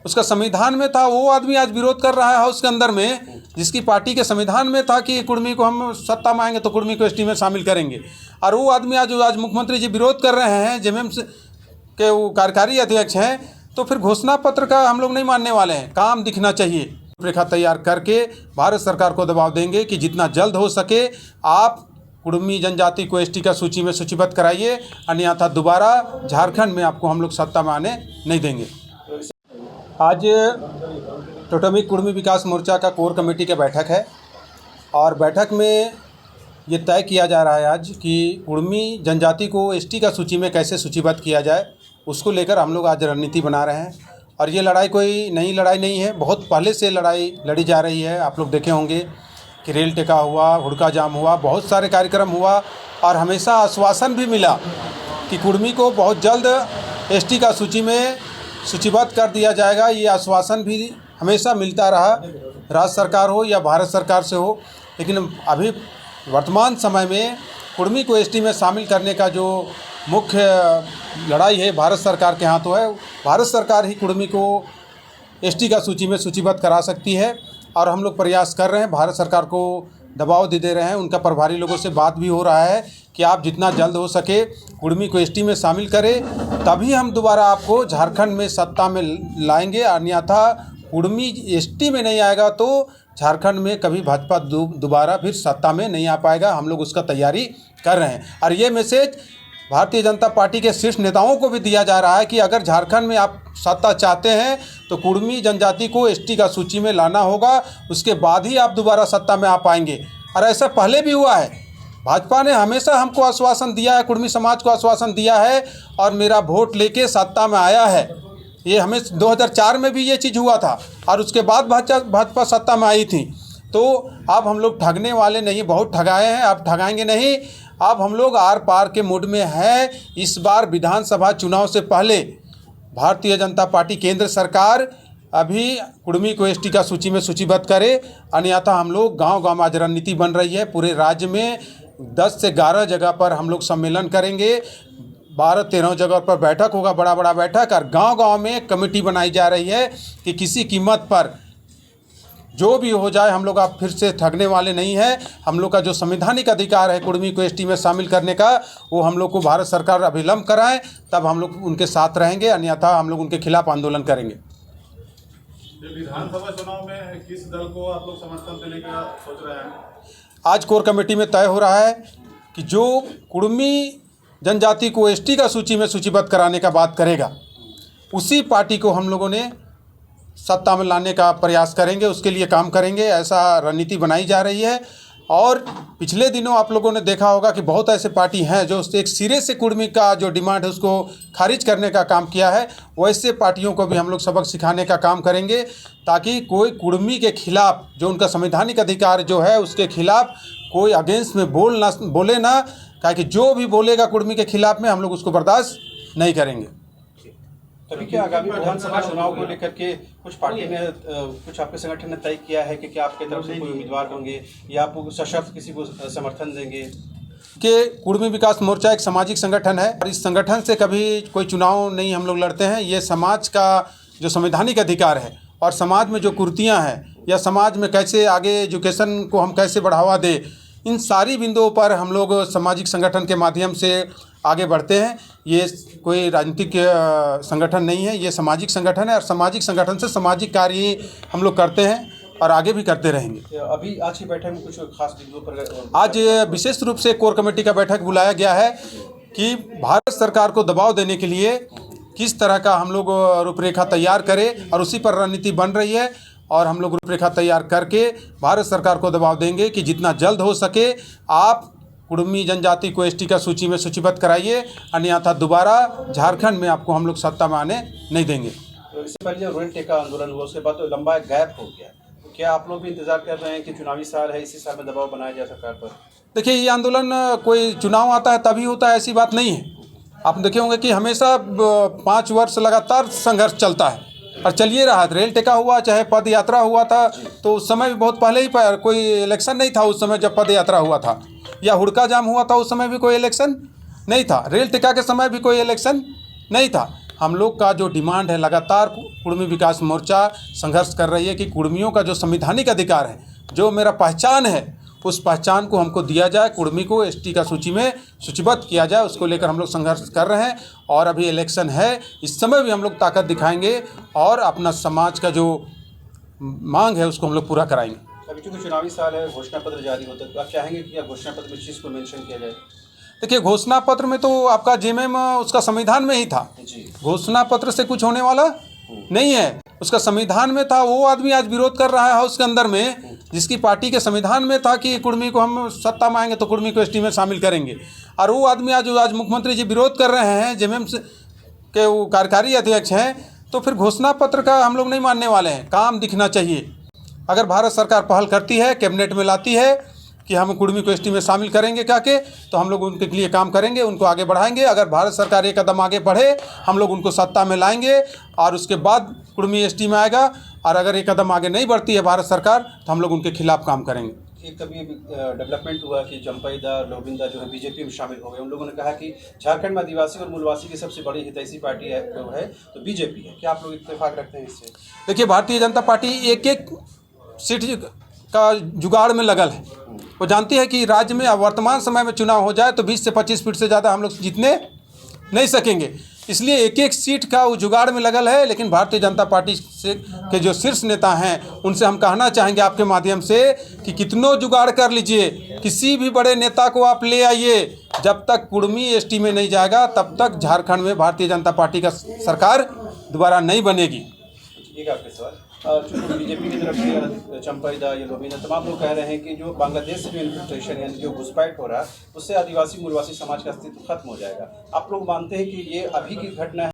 उसका संविधान में था, वो आदमी आज विरोध कर रहा है हाउस के अंदर में, जिसकी पार्टी के संविधान में था कि कुर्मी को हम सत्ता में आएंगे तो कुर्मी को एसटी में शामिल करेंगे, और वो आदमी आज मुख्यमंत्री जी विरोध कर रहे हैं, जेएमएम के वो कार्यकारी अध्यक्ष हैं, तो फिर घोषणा पत्र का हम लोग नहीं मानने वाले हैं। काम दिखना चाहिए। रूपरेखा तैयार करके भारत सरकार को दबाव देंगे कि जितना जल्द हो सके आप कुर्मी जनजाति को एसटी का सूची में सूचीबद्ध कराइए, अन्यथा दोबारा झारखंड में आपको हम लोग सत्ता में आने नहीं देंगे। आज टोटमी कुर्मी विकास मोर्चा का कोर कमेटी की बैठक है, और बैठक में ये तय किया जा रहा है आज कि कुर्मी जनजाति को एसटी का सूची में कैसे सूचीबद्ध किया जाए, उसको लेकर हम लोग आज रणनीति बना रहे हैं। और ये लड़ाई कोई नई लड़ाई नहीं है, बहुत पहले से लड़ाई लड़ी जा रही है। आप लोग देखे होंगे कि रेल टेका हुआ, हुड़का जाम हुआ, बहुत सारे कार्यक्रम हुआ, और हमेशा आश्वासन भी मिला कि कुर्मी को बहुत जल्द एसटी का सूची में सूचीबद्ध कर दिया जाएगा। ये आश्वासन भी हमेशा मिलता रहा, राज्य सरकार हो या भारत सरकार से हो। लेकिन अभी वर्तमान समय में कुर्मी को एसटी में शामिल करने का जो मुख्य लड़ाई है भारत सरकार के हाथों है। भारत सरकार ही कुर्मी को एसटी का सूची में सूचीबद्ध करा सकती है, और हम लोग प्रयास कर रहे हैं, भारत सरकार को दबाव दे रहे हैं। उनका प्रभारी लोगों से बात भी हो रहा है कि आप जितना जल्द हो सके कुर्मी को एसटी में शामिल करें, तभी हम दोबारा आपको झारखंड में सत्ता में लाएंगे। अन्यथा कुर्मी एसटी में नहीं आएगा तो झारखंड में कभी भाजपा दोबारा फिर सत्ता में नहीं आ पाएगा। हम लोग उसका तैयारी कर रहे हैं, और ये मैसेज भारतीय जनता पार्टी के शीर्ष नेताओं को भी दिया जा रहा है कि अगर झारखंड में आप सत्ता चाहते हैं तो कुर्मी जनजाति को एसटी का सूची में लाना होगा, उसके बाद ही आप दोबारा सत्ता में आ पाएंगे। और ऐसा पहले भी हुआ है, भाजपा ने हमेशा हमको आश्वासन दिया है, कुर्मी समाज को आश्वासन दिया है, और मेरा वोट लेके सत्ता में आया है। ये हमें 2004 में भी ये चीज़ हुआ था, और उसके बाद भाजपा सत्ता में आई थी। तो अब हम लोग ठगने वाले नहीं, बहुत ठगाए हैं, अब ठगाएंगे नहीं। अब हम लोग आर पार के मूड में हैं। इस बार विधानसभा चुनाव से पहले भारतीय जनता पार्टी केंद्र सरकार अभी कुर्मी को एसटी का सूची में सूचीबद्ध करे, अन्यथा हम लोग गांव-गांव आज रणनीति बन रही है। पूरे राज्य में 10 से 11 जगह पर हम लोग सम्मेलन करेंगे, 12-13 जगह पर बैठक होगा, बड़ा बैठक, और गांव-गांव में कमेटी बनाई जा रही है कि किसी कीमत पर जो भी हो जाए हम लोग आप फिर से ठगने वाले नहीं हैं। हम लोग का जो संवैधानिक अधिकार है कुर्मी को एसटी में शामिल करने का, वो हम लोग को भारत सरकार अभिलंब कराएं, तब हम लोग उनके साथ रहेंगे, अन्यथा हम लोग उनके खिलाफ आंदोलन करेंगे। विधानसभा चुनाव में किस दल को आप लोग समर्थन देने का सोच रहे हैं? आज कोर कमेटी में तय हो रहा है कि जो कुर्मी जनजाति को एसटी का सूची में सूचीबद्ध कराने का बात करेगा, उसी पार्टी को हम लोगों ने सत्ता में लाने का प्रयास करेंगे, उसके लिए काम करेंगे। ऐसा रणनीति बनाई जा रही है। और पिछले दिनों आप लोगों ने देखा होगा कि बहुत ऐसे पार्टी हैं जो एक सिरे से कुर्मी का जो डिमांड है उसको खारिज करने का काम किया है। वैसे पार्टियों को भी हम लोग सबक सिखाने का काम करेंगे, ताकि कोई कुर्मी के खिलाफ जो उनका संवैधानिक अधिकार जो है उसके खिलाफ कोई अगेंस्ट में बोले ना, ताकि जो भी बोलेगा कुर्मी के खिलाफ में हम लोग उसको बर्दाश्त नहीं करेंगे। तभी क्या आगामी विधानसभा चुनाव को लेकर के कुछ पार्टी ने कुछ आपके संगठन ने तय किया है कि क्या आपके तरफ से कोई उम्मीदवार होंगे या आप सशर्त किसी को समर्थन देंगे? कि कुर्मी विकास मोर्चा एक सामाजिक संगठन है, और इस संगठन से कभी कोई चुनाव नहीं हम लोग लड़ते हैं। ये समाज का जो संवैधानिक अधिकार है, और समाज में जो कुरीतियाँ हैं, या समाज में कैसे आगे एजुकेशन को हम कैसे बढ़ावा दें, इन सारी बिंदुओं पर हम लोग सामाजिक संगठन के माध्यम से आगे बढ़ते हैं। ये कोई राजनीतिक संगठन नहीं है, ये सामाजिक संगठन है, और सामाजिक संगठन से सामाजिक कार्य हम लोग करते हैं और आगे भी करते रहेंगे। अभी आज की बैठक में कुछ खास बिंदुओं पर आज विशेष रूप से कोर कमेटी का बैठक बुलाया गया है कि भारत सरकार को दबाव देने के लिए किस तरह का हम लोग रूपरेखा तैयार करें, और उसी पर रणनीति बन रही है। और हम लोग रूपरेखा तैयार करके भारत सरकार को दबाव देंगे कि जितना जल्द हो सके आप कुर्मी जनजाति को एसटी का सूची में सूचीबद्ध कराइए, अन्यथा दोबारा झारखंड में आपको हम लोग सत्ता में आने नहीं देंगे। तो इससे पहले जो रेल टेका आंदोलन हुआ उसके बाद तो लंबा गैप हो गया, तो क्या आप लोग भी इंतजार कर रहे हैं कि चुनावी साल है, इसी साल में दबाव बनाया जाए सरकार पर? देखिए, ये आंदोलन कोई चुनाव आता है तभी होता है, ऐसी बात नहीं है। आप देखे होंगे कि हमेशा 5 वर्ष लगातार संघर्ष चलता है, और चलिए रहा। रेल टेका हुआ, चाहे पद यात्रा हुआ था, तो उस समय भी बहुत पहले ही कोई इलेक्शन नहीं था। उस समय जब पद यात्रा हुआ था, या हुड़का जाम हुआ था, उस समय भी कोई इलेक्शन नहीं था। रेल टेका के समय भी कोई इलेक्शन नहीं था। हम लोग का जो डिमांड है, लगातार कुर्मी विकास मोर्चा संघर्ष कर रही है कि कुर्मियों का जो संवैधानिक अधिकार है, जो मेरा पहचान है, उस पहचान को हमको दिया जाए, कुर्मी को एसटी का सूची में सूचीबद्ध किया जाए। उसको लेकर हम लोग संघर्ष कर रहे हैं और अभी इलेक्शन है, इस समय भी हम लोग ताकत दिखाएंगे और अपना समाज का जो मांग है उसको हम लोग पूरा कराएंगे। अभी चूँकि चुनावी साल है, घोषणा पत्र जारी होता है, तो आप चाहेंगे कि घोषणा पत्र में इस चीज़ को मेंशन किया जाए? देखिए, घोषणा पत्र में तो आपका जेएमएम उसका संविधान में ही था। जी। घोषणा पत्र से कुछ होने वाला नहीं है, उसका संविधान में था। वो आदमी आज विरोध कर रहा है हाउस के अंदर में, जिसकी पार्टी के संविधान में था कि कुर्मी को हम सत्ता में आएंगे तो कुर्मी को एसटी में शामिल करेंगे, और वो आदमी आज मुख्यमंत्री जी विरोध कर रहे हैं, जेएमएम के वो कार्यकारी अध्यक्ष हैं। तो फिर घोषणा पत्र का हम लोग नहीं मानने वाले हैं, काम दिखना चाहिए। अगर भारत सरकार पहल करती है, कैबिनेट में लाती है कि हम कुर्मी को एसटी में शामिल करेंगे क्या के, तो हम लोग उनके लिए काम करेंगे, उनको आगे बढ़ाएंगे। अगर भारत सरकार एक कदम आगे बढ़े, हम लोग उनको सत्ता में लाएंगे और उसके बाद कुर्मी एसटी में आएगा। और अगर एक कदम आगे नहीं बढ़ती है भारत सरकार, तो हम लोग उनके खिलाफ काम करेंगे। एक कभी डेवलपमेंट हुआ कि चंपाईदा लोबिंदा जो है बीजेपी में शामिल हो गए। उन लोगों ने कहा कि झारखंड में आदिवासी और मूलवासी की सबसे बड़ी हितैषी पार्टी है तो बीजेपी है। क्या आप लोग इत्तेफाक रखते हैं इससे? देखिए, भारतीय जनता पार्टी एक एक सीट का जुगाड़ में लगल है। वो जानती है कि राज्य में अब वर्तमान समय में चुनाव हो जाए तो 20 से 25 सीट से ज़्यादा हम लोग जीतने नहीं सकेंगे, इसलिए एक एक सीट का वो जुगाड़ में लगल है। लेकिन भारतीय जनता पार्टी से के जो शीर्ष नेता हैं, उनसे हम कहना चाहेंगे आपके माध्यम से कि कितनों जुगाड़ कर लीजिए, किसी भी बड़े नेता को आप ले आइए, जब तक कुर्मी एसटी में नहीं जाएगा तब तक झारखंड में भारतीय जनता पार्टी का सरकार दोबारा नहीं बनेगी। एक आपके सवाल, चूँकि बीजेपी की तरफ से चंपाईदा या लोबिंदा तमाम लोग कह रहे हैं कि जो बांग्लादेश से जो इन्फिल्ट्रेशन यानी जो घुसपैठ हो रहा है, उससे आदिवासी मूलवासी समाज का अस्तित्व खत्म हो जाएगा। आप लोग मानते हैं कि ये अभी की घटना है?